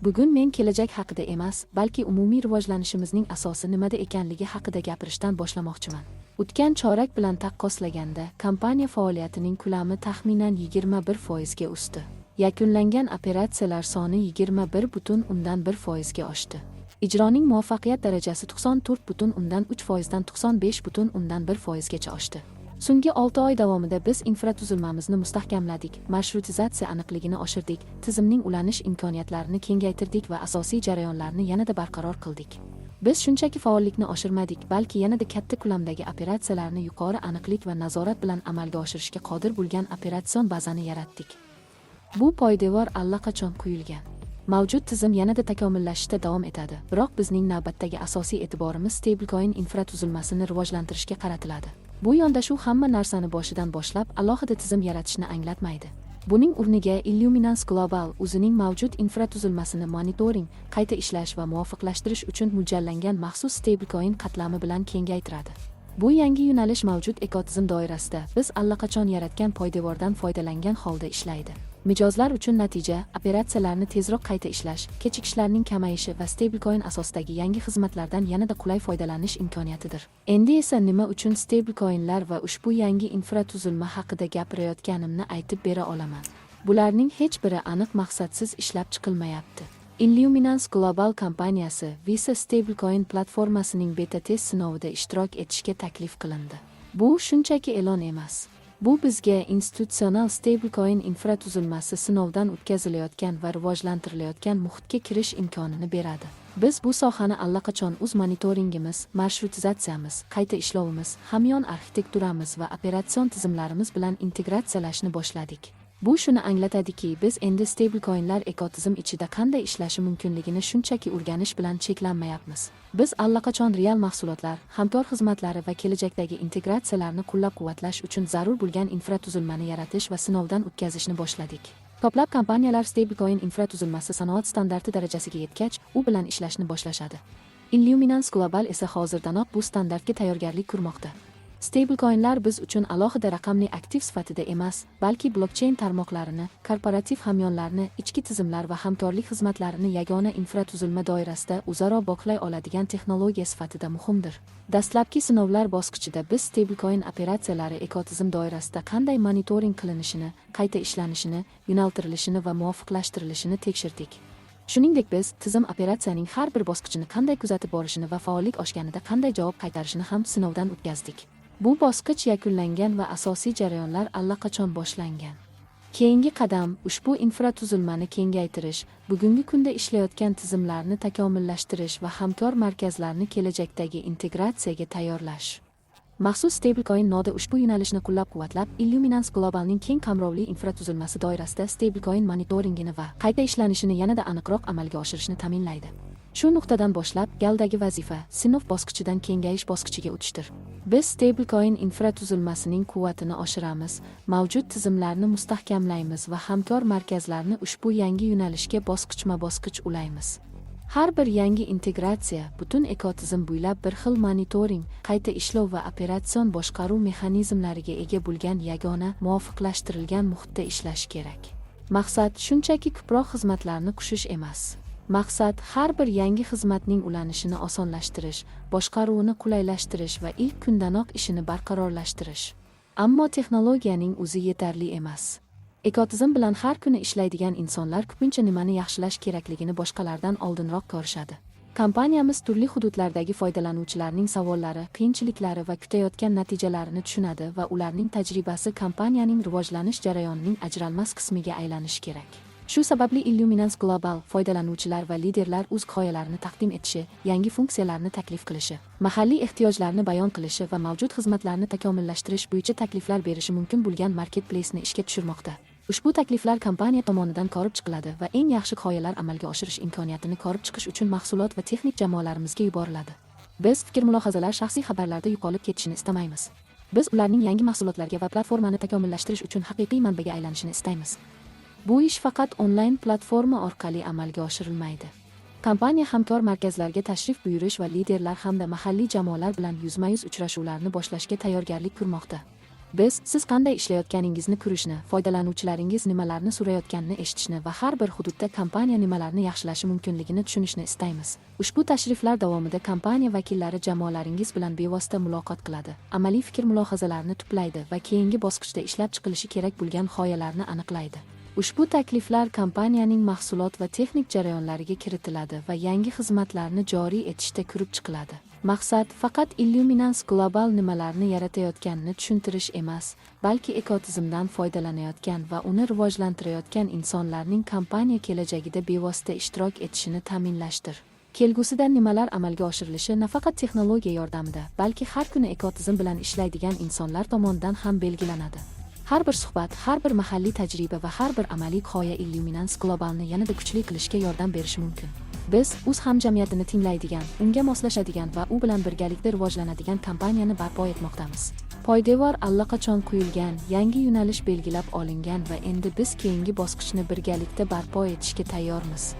Bugun men kelajak haqida emas, balki umumiy rivojlanishimizning asosi nimada ekanligi haqida gapirishdan boshlamoqchiman. O'tgan chorak bilan taqqoslaganda, kompaniya faoliyatining ko'lami taxminan 21% ga o'sdi. Yakunlangan operatsiyalar soni 21,1% ga oshdi. Ijroning muvaffaqiyat darajasi 94,3% dan 95,1% gacha oshdi. So'nggi 6 oy davomida biz infratuzilmamizni mustahkamladik, marshrutizatsiya aniqligini oshirdik, tizimning ulanish imkoniyatlarini kengaytirdik va asosiy jarayonlarni yanada barqaror qildik. Biz shunchaki faollikni oshirmadik, balki yanada katta ko'lamdagi operatsiyalarni yuqori aniqlik va nazorat bilan amalga oshirishga qodir bo'lgan operatsion bazani yaratdik. Bu poydevor allaqachon quyilgan. Mavjud tizim yanada takomillashishda davom etadi, biroq bizning navbatdagi asosiy e'tiborimiz stablecoin infratuzilmasini rivojlantirishga qaratiladi. Bu yondashuv hamma narsani boshidan boshlab alohida tizim yaratishni anglatmaydi. Buning o'rniga Illuminance Global o'zining mavjud infratuzilmasini monitoring, qayta ishlash va muvofiqlashtirish uchun mo'ljallangan maxsus stablecoin qatlami bilan kengaytiradi. Bu yangi yo'nalish mavjud ekotizim doirasida biz allaqachon yaratgan poydevordan foydalangan holda ishlaydi. Mijozlar uchun natija operatsiyalarni tezroq qayta ishlash, kechikishlarning kamayishi va stablecoin asosidagi yangi xizmatlardan yanada qulay foydalanish imkoniyatidir. Endi esa nima uchun stablecoinlar va ushbu yangi infratuzilma haqida gapirayotganimni aytib bera olaman. Bularning hech biri aniq maqsadsiz ishlab chiqilmayapti. Illuminance Global kompaniyasi Visa stablecoin platformasining beta test sinovida ishtirok etishga taklif qilindi. Bu shunchaki e'lon emas. Bu bizga institutsional stablecoin infratuzilmasi sinovdan o'tkazilayotgan va rivojlantirilayotgan muhitga kirish imkonini beradi. Biz bu sohani allaqachon o'z monitoringimiz, marshrutizatsiyamiz, qayta ishlovimiz, hamyon arxitekturamiz va operatsion tizimlarimiz bilan integratsiyalashni boshladik. Bu shuni anglatadiki, biz endi stablecoinlar ekotizim ichida qanday ishlashi mumkinligini shunchaki o'rganish bilan cheklanmayapmiz. Biz allaqachon real mahsulotlar, hamkor xizmatlari va kelajakdagi integratsiyalarni qo'llab-quvvatlash uchun zarur bo'lgan infratuzilmani yaratish va sinovdan o'tkazishni boshladik. Ko'plab kompaniyalar stablecoin infratuzilmasi sanoat standarti darajasiga yetgach, u bilan ishlashni boshlashadi. Illuminance Global esa hozirdanoq bu standartga tayyorgarlik ko'rmoqda. Stablecoinlar biz uchun alohida raqamli aktiv sifatida emas, balki blockchain tarmoqlarini, korporativ hamyonlarni, ichki tizimlar va hamkorlik xizmatlarini yagona infratuzilma doirasida o'zaro bog'lay oladigan texnologiya sifatida muhimdir. Dastlabki sinovlar bosqichida biz stablecoin operatsiyalari ekotizim doirasida qanday monitoring qilinishini, qayta ishlanishini, yo'naltirilishini va muvofiqlashtirilishini tekshirdik. Shuningdek, biz tizim operatsiyaning har bir bosqichini qanday kuzatib borishini va faollik oshganida qanday javob qaytarishini ham sinovdan o'tkazdik. Bu bosqich yakunlangan va asosiy jarayonlar allaqachon boshlangan. Keyingi qadam ushbu infratuzilmani kengaytirish, bugungi kunda ishlayotgan tizimlarni takomillashtirish va hamkor markazlarni kelajakdagi integratsiyaga tayyorlash. Maxsus stablecoin nodi ushbu yo'nalishni qo'llab-quvvatlab, Illuminance Globalning keng qamrovli infratuzilmasi doirasida stablecoin monitoringini va qayta ishlanishini yanada aniqroq amalga oshirishni ta'minlaydi. Shu nuqtadan boshlab, galdagi vazifa sinov bosqichidan kengayish bosqichiga o'tishdir. Biz stablecoin infratuzilmasining quvvatini oshiramiz, mavjud tizimlarni mustahkamlaymiz va hamkor markazlarni ushbu yangi yo'nalishga bosqichma-bosqich ulaymiz. Har bir yangi integratsiya butun ekotizim bo'ylab bir xil monitoring, qayta ishlov va operatsion boshqaruv mexanizmlariga ega bo'lgan yagona, muvofiqlashtirilgan muhitda ishlashi kerak. Maqsad shunchaki ko'proq xizmatlarni qushish emas. Maqsad har bir yangi xizmatning ulanishini osonlashtirish, boshqaruvini qulaylashtirish va ilk kundanoq ishini barqarorlashtirish. Ammo texnologiyaning o'zi yetarli emas. Ekotizim bilan har kuni ishlaydigan insonlar ko'pincha nimani yaxshilash kerakligini boshqalardan oldinroq ko'rishadi. Kompaniyamiz turli hududlardagi foydalanuvchilarning savollari, qiyinchiliklari va kutayotgan natijalarini tushunadi va ularning tajribasi kompaniyaning rivojlanish jarayonining ajralmas qismiga aylanishi kerak. Shu sababli Illuminance Global foydalanuvchilar va liderlar o'z g'oyalarini taqdim etishi, yangi funksiyalarni taklif qilishi, mahalliy ehtiyojlarni bayon qilishi va mavjud xizmatlarni takomillashtirish bo'yicha takliflar berishi mumkin bo'lgan marketplace-ni ishga tushirmoqda. Ushbu takliflar kompaniya tomonidan ko'rib chiqiladi va eng yaxshi g'oyalar amalga oshirish imkoniyatini ko'rib chiqish uchun mahsulot va texnik jamoalarimizga yuboriladi. Biz fikr-mulohazalar shaxsiy xabarlarda yo'qolib ketishini istamaymiz. Biz ularning yangi mahsulotlarga va platformani takomillashtirish uchun haqiqiy manbaga aylanishini istaymiz. Bu ish faqat onlayn platforma orqali amalga oshirilmaydi. Kompaniya hamkor markazlarga tashrif buyurish va liderlar hamda mahalliy jamoalar bilan yuzma-yuz uchrashuvlarni boshlashga tayyorgarlik ko'rmoqda. Biz siz qanday ishlayotganingizni ko'rishni, foydalanuvchilaringiz nimalarni so'rayotganini eshitishni va har bir hududda kompaniya nimalarni yaxshilashi mumkinligini tushunishni istaymiz. Ushbu tashriflar davomida kompaniya vakillari jamoalaringiz bilan bevosita muloqot qiladi, amaliy fikr-mulohazalarni to'playdi va keyingi bosqichda ishlab chiqilishi kerak bo'lgan g'oyalarni aniqlaydi. Ushbu takliflar kompaniyaning mahsulot va texnik jarayonlariga kiritiladi va yangi xizmatlarni joriy etishda ko'rib chiqiladi. Maqsad faqat Illuminance Global nimalarni yaratayotganini tushuntirish emas, balki ekotizimdan foydalanayotgan va uni rivojlantirayotgan insonlarning kompaniya kelajagida bevosita ishtirok etishini ta'minlashdir. Kelgusida nimalar amalga oshirilishi nafaqat texnologiya yordamida, balki har kuni ekotizim bilan ishlaydigan insonlar tomonidan ham belgilanadi. Har bir suhbat, har bir mahalliy tajriba va har bir amaliy g'oya Illuminance Globalni yanada kuchli qilishga yordam berishi mumkin. Biz o'z hamjamiyatini tinglaydigan, unga moslashadigan va u bilan birgalikda rivojlanadigan kompaniyani barpo etmoqdamiz. Poydevor allaqachon quyilgan, yangi yo'nalish belgilab olingan va endi biz keyingi bosqichni birgalikda barpo etishga tayyormiz.